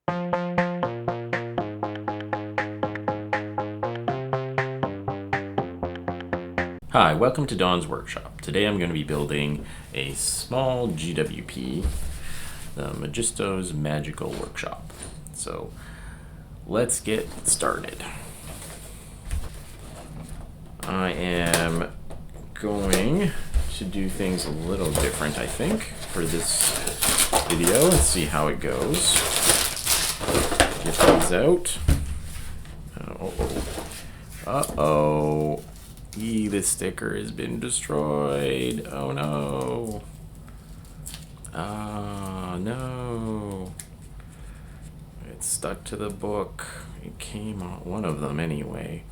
Hi, welcome to Don's Workshop. Today I'm going to be building a small GWP, the Majisto's Magical Workshop. So let's get started. I am going to do things a little different, I think, for this video. Let's see how it goes. Get these out. Uh-oh. This sticker has been destroyed. Oh no. Ah, no. It's stuck to the book. It came on one of them anyway.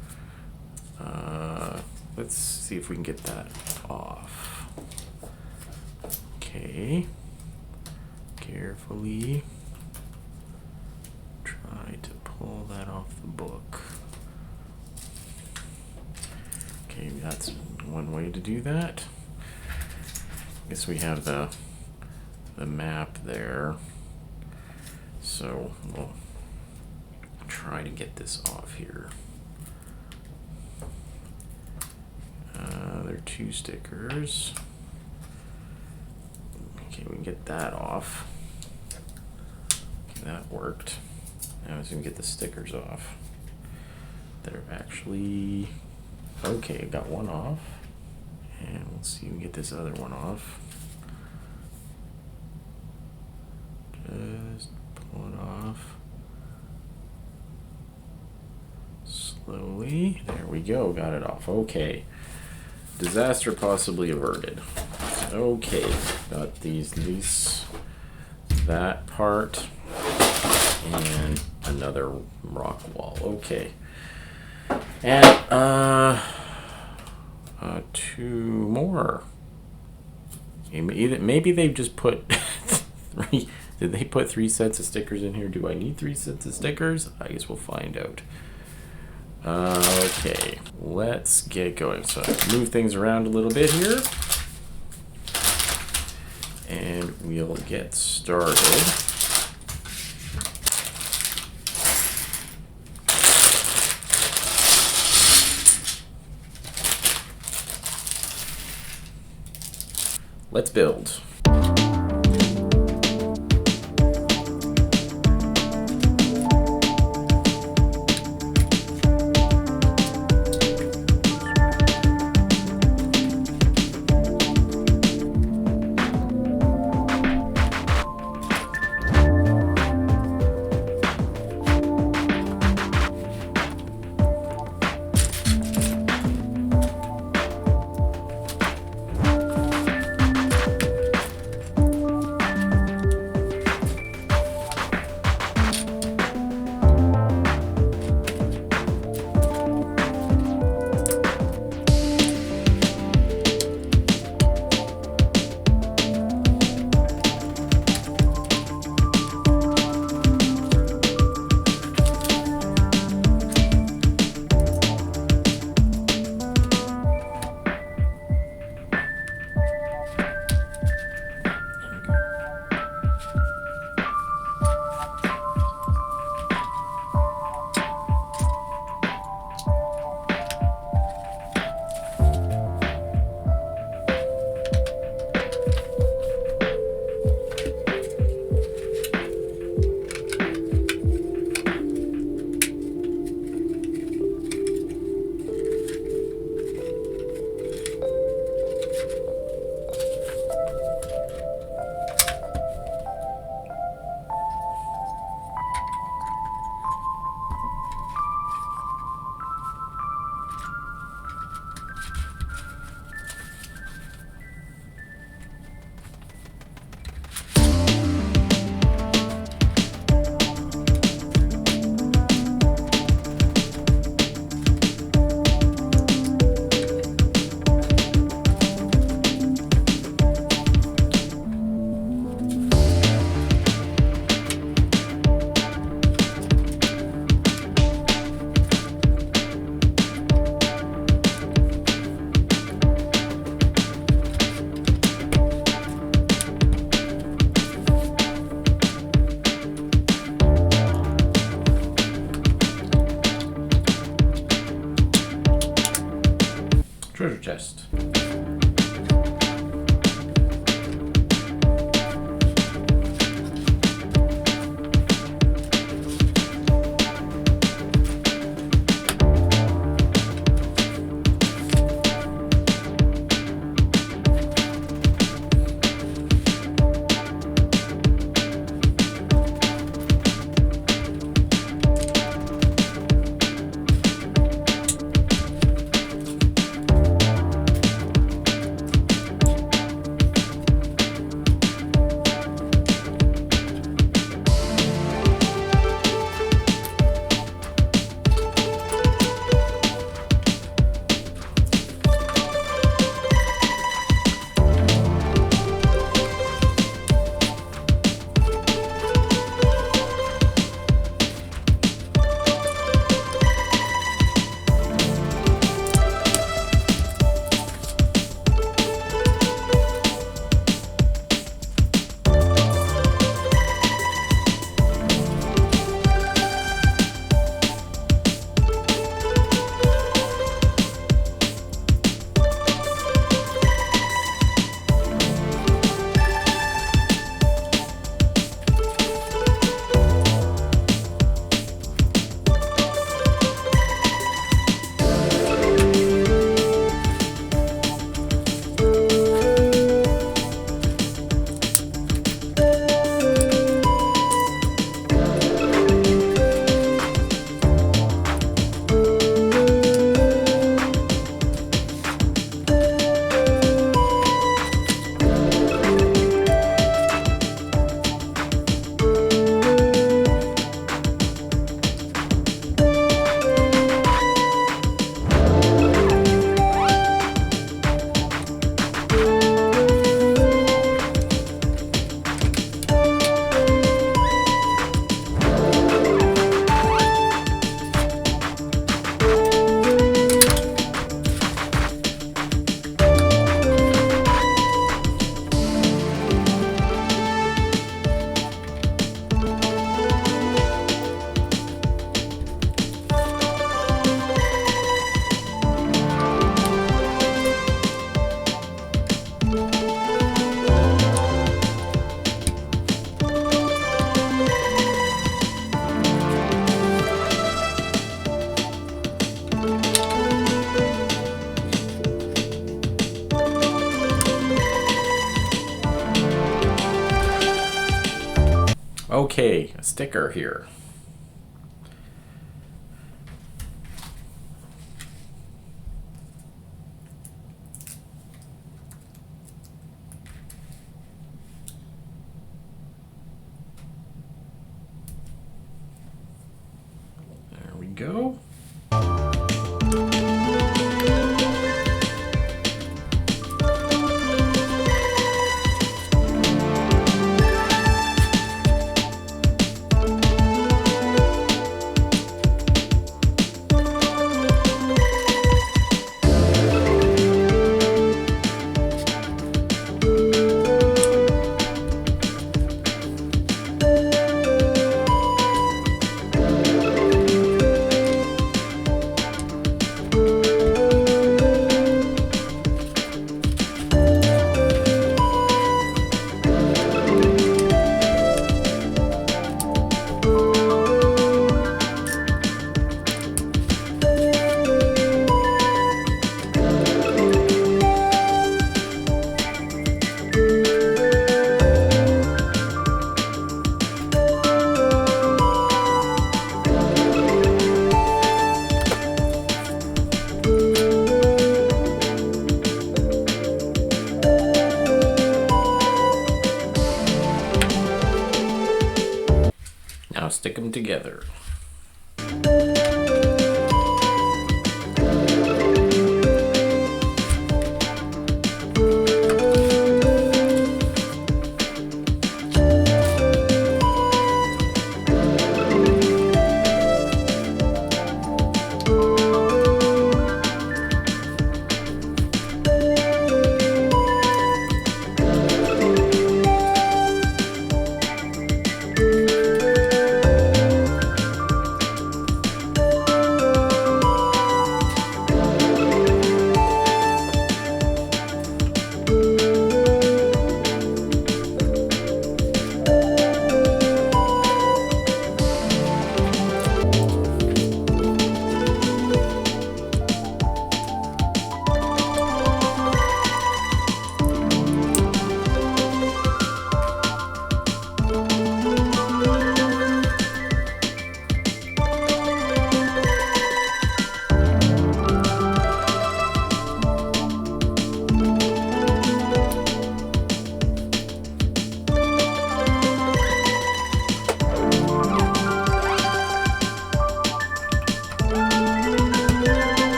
Let's see if we can get that off. Okay. Carefully try to pull that off the book. Okay, that's one way to do that. I guess we have the map there. So we'll try to get this off here. There are two stickers. Okay, we can get that off. Okay, that worked. Now we can get the stickers off. They're actually... Okay, got one off. And we'll see if we can get this other one off. Just pull it off. Slowly. There we go, got it off. Okay. Disaster possibly averted. Okay, got these, that part, and another rock wall. Okay. And two more. Maybe they've just put three. Did they put 3 sets of stickers in here? Do I need 3 sets of stickers? I guess we'll find out. Okay, let's get going. So I move things around a little bit here, and we'll get started. Let's build. chest. Okay, a sticker here. There we go. Now stick them together.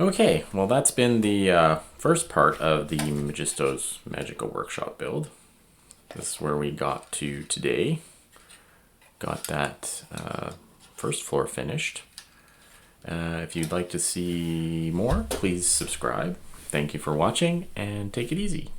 Okay, well that's been the first part of the Majisto's Magical Workshop build. This is where we got to today. Got that first floor finished. If you'd like to see more, please subscribe. Thank you for watching, and take it easy.